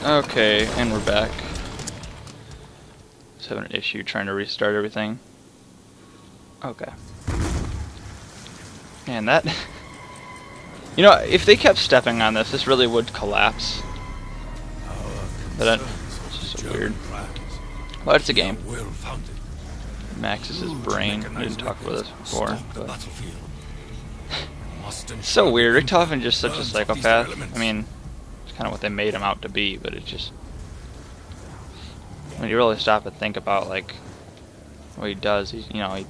Okay, and we're back. Just having an issue trying to restart everything. Okay. Man, that... You know, if they kept stepping on this, this really would collapse. But it's just so weird. Well, it's a game. Max is his brain. I didn't talk about this before. But so weird. Richtofen just such a psychopath. I mean, it's kind of what they made him out to be, but it just... When you really stop and think about, like, what he does, he's, you know,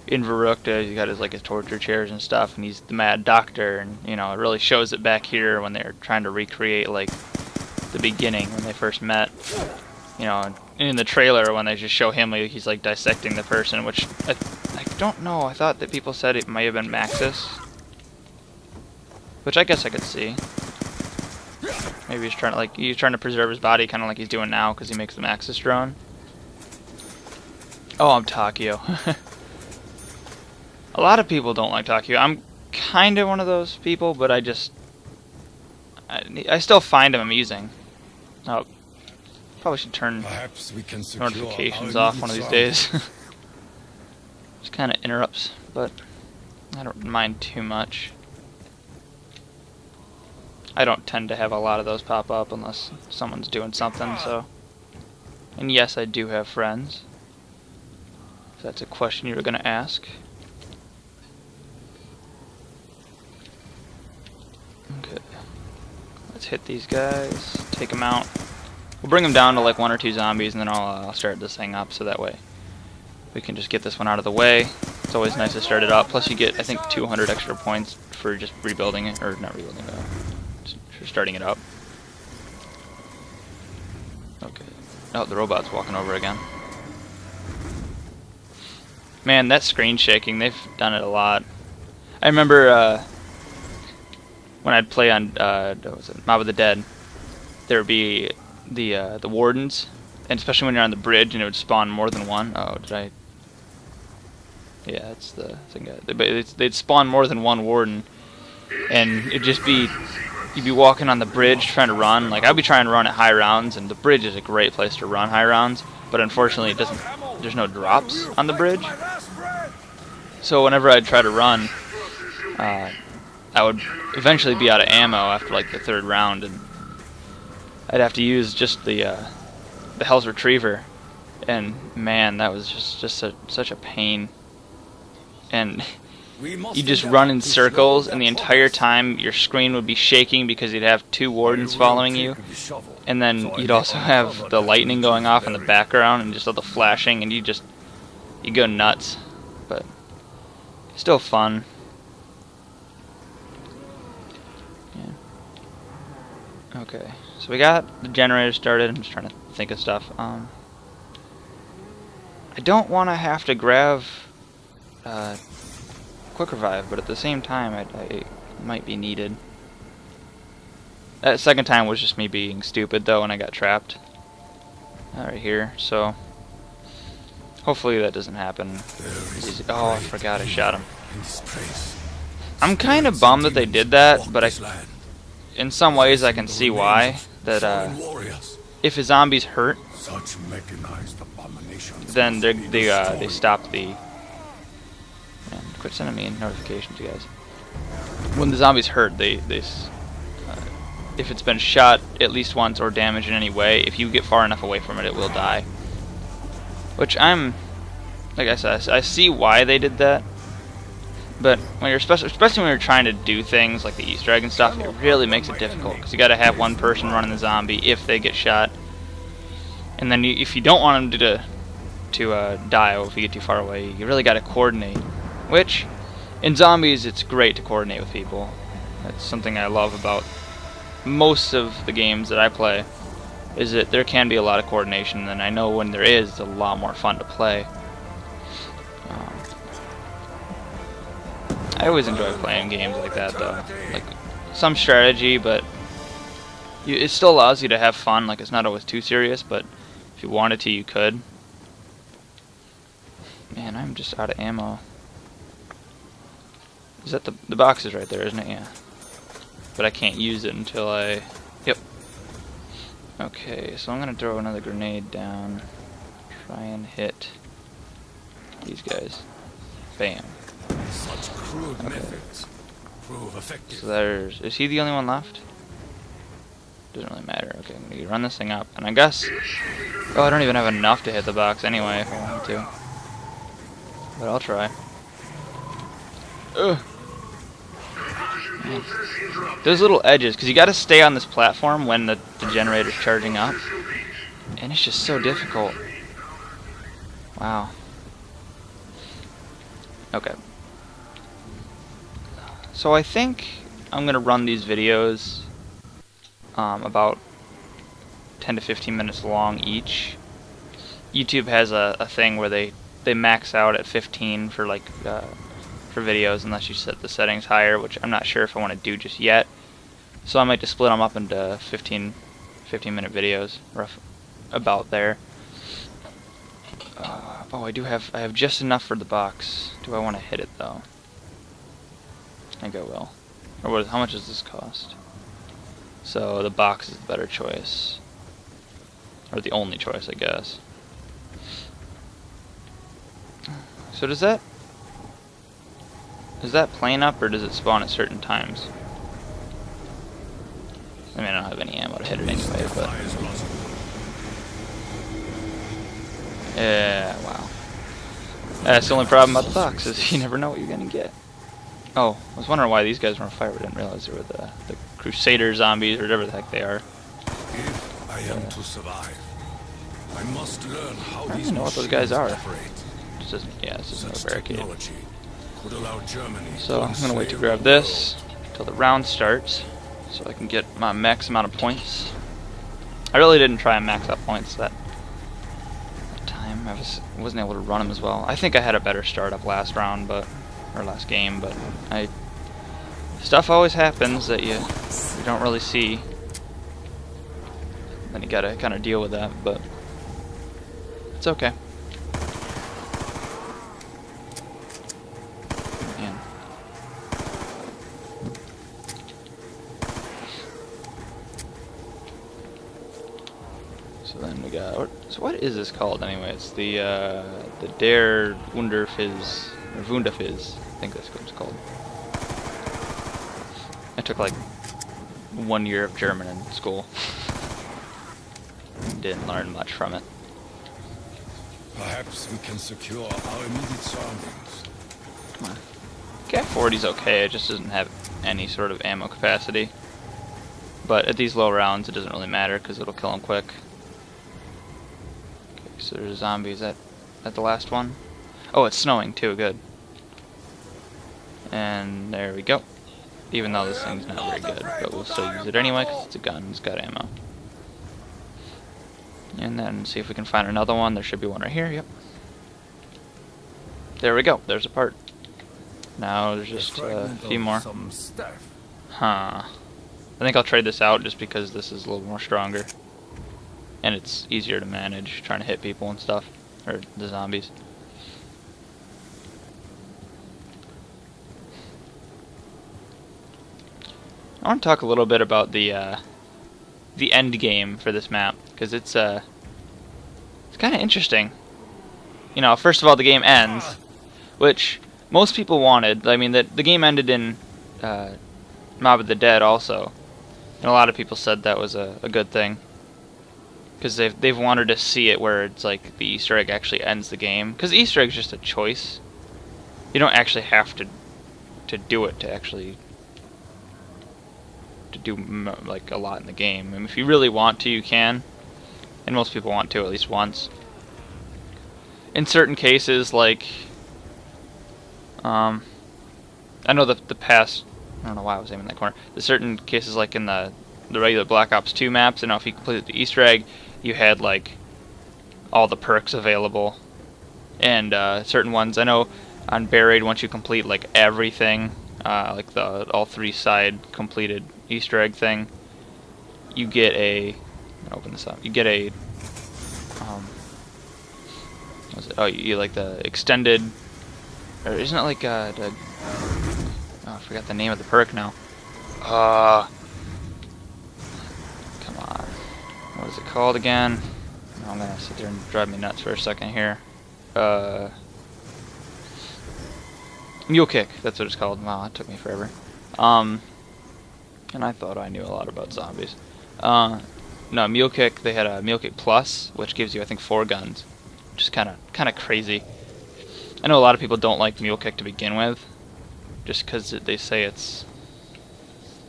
in Verrückt, he's got his, like, his torture chairs and stuff, and he's the mad doctor, and, you know, it really shows it back here when they're trying to recreate, like, the beginning when they first met. You know, in the trailer when they just show him, like, he's, like, dissecting the person, which, I don't know, I thought that people said it might have been Maxis. Which I guess I could see. Maybe he's trying to, like, preserve his body, kind of like he's doing now, because he makes the Maxis drone. Oh, I'm Takio. A lot of people don't like Takio. I'm kind of one of those people, but I still find him amusing. Oh, probably should turn notifications off one of these days. Just kind of interrupts, but I don't mind too much. I don't tend to have a lot of those pop up unless someone's doing something, so... And yes, I do have friends. If that's a question you were going to ask. Okay. Let's hit these guys, take them out. We'll bring them down to like 1 or 2 zombies, and then I'll start this thing up, so that way we can just get this one out of the way. It's always nice to start it up. Plus you get, I think, 200 extra points for just rebuilding it, or not rebuilding it, for starting it up. Okay. Oh, the robot's walking over again. Man, that screen shaking, they've done it a lot. I remember when I'd play on what was it, Mob of the Dead, there would be the wardens, and especially when you're on the bridge and it would spawn more than one. Oh, did I? Yeah, it's the thing. They'd spawn more than one warden, and it'd just be, you'd be walking on the bridge trying to run. Like, I'd be trying to run at high rounds, and the bridge is a great place to run high rounds, but unfortunately it doesn't. There's no drops on the bridge. So whenever I'd try to run, I would eventually be out of ammo after like the 3rd round, and I'd have to use just the Hell's Retriever, and man, that was just such a pain. And you just run in circles, and the entire time your screen would be shaking because you'd have 2 wardens following you, and then you'd also have the lightning going off in the background and just all the flashing, and you go nuts. But still fun. Yeah. Okay, so we got the generator started. I'm just trying to think of stuff. I don't want to have to grab quick revive, but at the same time, it might be needed. That 2nd time was just me being stupid, though, when I got trapped. Right here, so hopefully that doesn't happen. Oh, I forgot I shot him. I'm kind of bummed that they did that, but in some ways I can see why. That if a zombie's hurt, then they stop the... Man, quit sending me notifications, you guys. When the zombie's hurt, if it's been shot at least once or damaged in any way, if you get far enough away from it, it will die. Which like I said, I see why they did that. But when you're especially when you're trying to do things like the Easter egg and stuff, it really makes it difficult because you got to have one person running the zombie if they get shot, and then if you don't want them to die, or if you get too far away, you really got to coordinate. Which, in zombies, it's great to coordinate with people. That's something I love about most of the games that I play, is that there can be a lot of coordination, and I know when there is, it's a lot more fun to play. I always enjoy playing games like that, though. Like, some strategy, but it still allows you to have fun. Like, it's not always too serious, but if you wanted to, you could. Man, I'm just out of ammo. Is that the box is right there, isn't it? Yeah. But I can't use it until I... Yep. Okay, so I'm gonna throw another grenade down. Try and hit these guys. Bam. Such crude methods prove effective. So there's... Is he the only one left? Doesn't really matter. Okay, I'm gonna run this thing up. And I guess... Oh, I don't even have enough to hit the box anyway if I wanted to. But I'll try. Ugh. Yeah. Those little edges, because you gotta stay on this platform when the generator's charging up. And it's just so difficult. Wow. Okay. So I think I'm gonna run these videos about 10 to 15 minutes long each. YouTube has a thing where they max out at 15 for like for videos unless you set the settings higher, which I'm not sure if I want to do just yet. So I might just split them up into 15 minute videos, rough about there. Oh, I have just enough for the box. Do I want to hit it though? I think I will. Or how much does this cost? So the box is the better choice. Or the only choice, I guess. So does that plane up, or does it spawn at certain times? I mean, I don't have any ammo to hit it anyway, but... Yeah, wow. That's the only problem about the box, is you never know what you're gonna get. Oh, I was wondering why these guys were on fire, but I didn't realize they were the Crusader zombies, or whatever the heck they are. If I am to survive, I must learn how I don't these even know what those guys are. operate. This isn't, yeah, this isn't Such a barricade. technology could allow Germany So I'm gonna wait to enslave grab the this world. till the round starts, so I can get my max amount of points. I really didn't try and max out points that time. I wasn't able to run them as well. I think I had a better start up last round, or last game, but stuff always happens that you don't really see. Then you gotta kind of deal with that, but it's okay. Man. So then we got. So what is this called anyway? It's the Der Wunderfizz, or Wunderfizz. I think that's what it's called. I took like 1 year of German in school. Didn't learn much from it. Perhaps we can secure our immediate surroundings. Come on. Cat-40's okay, it just doesn't have any sort of ammo capacity. But at these low rounds, it doesn't really matter because it'll kill them quick. Okay, so there's a zombie. Is that the last one? Oh, it's snowing too. Good. And there we go. Even though this thing's not very good, but we'll still use it anyway because it's a gun. It's got ammo. And then see if we can find another one. There should be one right here. Yep. There we go. There's a part. Now there's just a few more. Huh. I think I'll trade this out just because this is a little more stronger. And it's easier to manage trying to hit people and stuff. Or the zombies. I want to talk a little bit about the end game for this map, because it's kind of interesting. You know, first of all, the game ends, which most people wanted. I mean, the game ended in Mob of the Dead also, and a lot of people said that was a good thing, because they've wanted to see it where it's like the Easter egg actually ends the game, because the Easter egg is just a choice. You don't actually have to do it to actually do like a lot in the game. I mean, if you really want to, you can, and most people want to at least once. In certain cases, like I know the past. I don't know why I was aiming that corner. There's certain cases like in the regular Black Ops 2 maps. You know, if you completed the Easter egg, you had like all the perks available, and certain ones. I know on Buried, once you complete like everything, like the all 3 side completed Easter egg thing, you get a. I'm gonna open this up. You get a. What was it? Oh, you like the extended. Or isn't it like the? Oh, I forgot the name of the perk now. Come on. What What is it called again? I'm gonna sit there and drive me nuts for a second here. Mule kick, that's what it's called. Wow, that took me forever. And I thought I knew a lot about zombies. No, mule kick. They had a mule kick plus, which gives you I think 4 guns, which is kind of crazy. I know a lot of people don't like mule kick to begin with, just because they say it's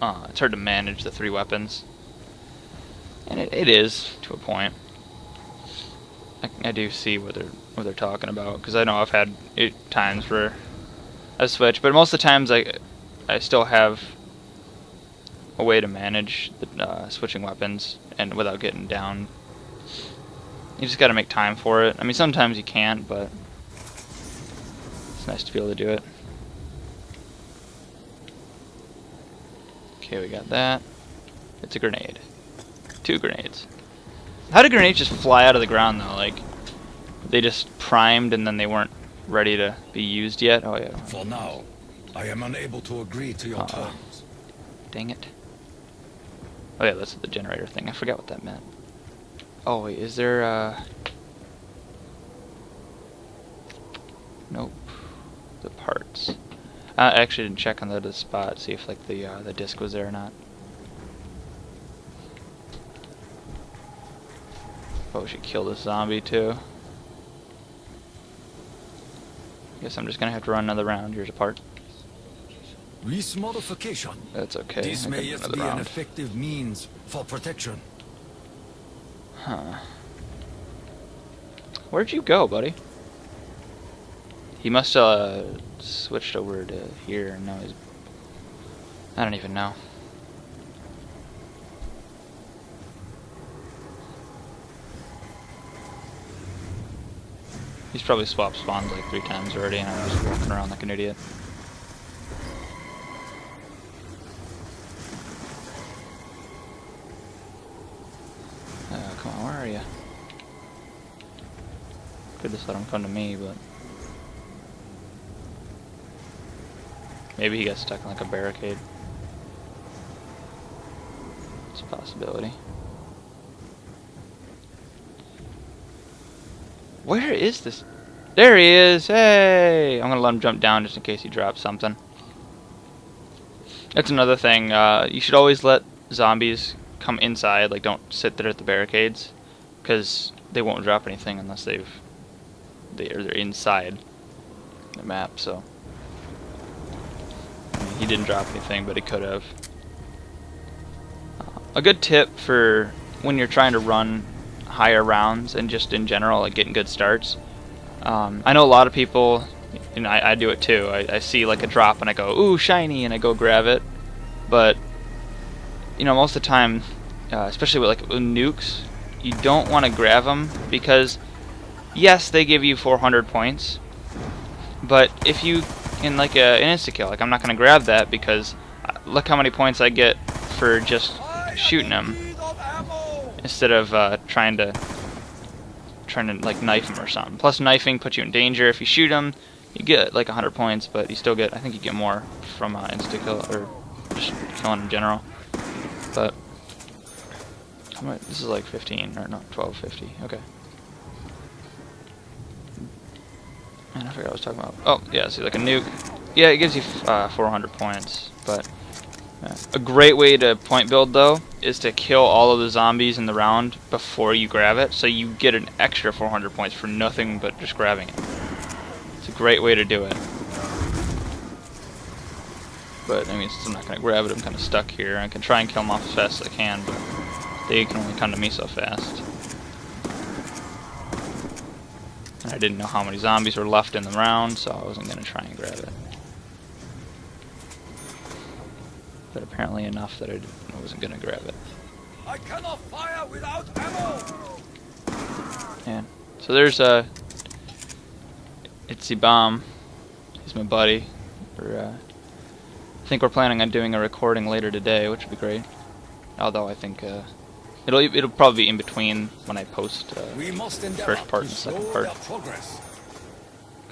hard to manage the 3 weapons, and it is to a point. I do see what they're talking about, because I know I've had times where I switch, but most of the times I still have a way to manage the switching weapons and without getting down. You just got to make time for it. I mean, sometimes you can't, but it's nice to be able to do it. Okay, we got that. It's a grenade. 2 grenades. How did grenades just fly out of the ground though? Like, they just primed and then they weren't ready to be used yet? Oh yeah. For now, I am unable to agree to your terms. Dang it. Oh yeah, that's the generator thing. I forgot what that meant. Oh wait, is there nope. The parts. I actually didn't check on the spot, see if like the disc was there or not. Oh, we should kill this zombie too. Guess I'm just gonna have to run another round. Here's a part. This modification. That's okay. This may yet be an effective means for protection. Huh. Where'd you go, buddy? He must switched over to here and now he's... I don't even know. He's probably swapped spawns like 3 times already and I'm just walking around like an idiot. Come on, where are you? Could just let him come to me, but... maybe he got stuck in like a barricade. It's a possibility. Where is this? There he is! Hey! I'm gonna let him jump down just in case he drops something. That's another thing. You should always let zombies come inside. Like, don't sit there at the barricades, because they won't drop anything unless they're inside the map. So I mean, he didn't drop anything, but he could have. A good tip for when you're trying to run higher rounds and just in general, like getting good starts. I know a lot of people, and I do it too. I see like a drop and I go, ooh, shiny, and I go grab it. But you know, most of the time, especially with nukes, you don't want to grab them because yes, they give you 400 points. But if you in like an insta kill, like I'm not gonna grab that because look how many points I get for just shooting them instead of trying to like knife him or something. Plus knifing puts you in danger. If you shoot him, you get like 100 points, but you still get, I think you get more from insta kill or just killing in general. But this is like 15 or no, 1250. Okay. Man, I forgot what I was talking about. Oh yeah, see, like a nuke. Yeah, it gives you 400 points, but a great way to point build though is to kill all of the zombies in the round before you grab it, so you get an extra 400 points for nothing but just grabbing it. It's a great way to do it. But I mean, since I'm not going to grab it, I'm kind of stuck here. I can try and kill them off as fast as I can, but they can only come to me so fast. And I didn't know how many zombies were left in the round, so I wasn't going to try and grab it. But apparently enough that I wasn't going to grab it. I cannot fire without ammo. Yeah. So there's a Itsy Bomb. He's my buddy. I think we're planning on doing a recording later today, which would be great. Although I think it'll probably be in between when I post first part and second part.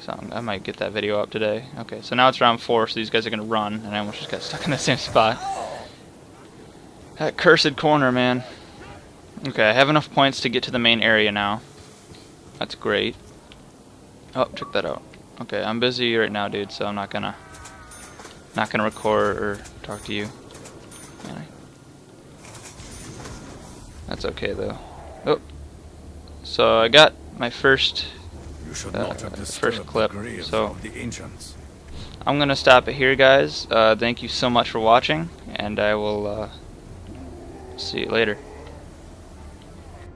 So I might get that video up today. Okay, so now it's round 4, so these guys are gonna run, and I almost just got stuck in the same spot. That cursed corner, man. Okay, I have enough points to get to the main area now. That's great. Oh, check that out. Okay, I'm busy right now, dude, so I'm not gonna record or talk to you. Man, that's okay though. Oh, so I got my first You should not have first disturbed clip. the graves So of the ancients. I'm gonna stop it here, guys. Thank you so much for watching, and I will see you later.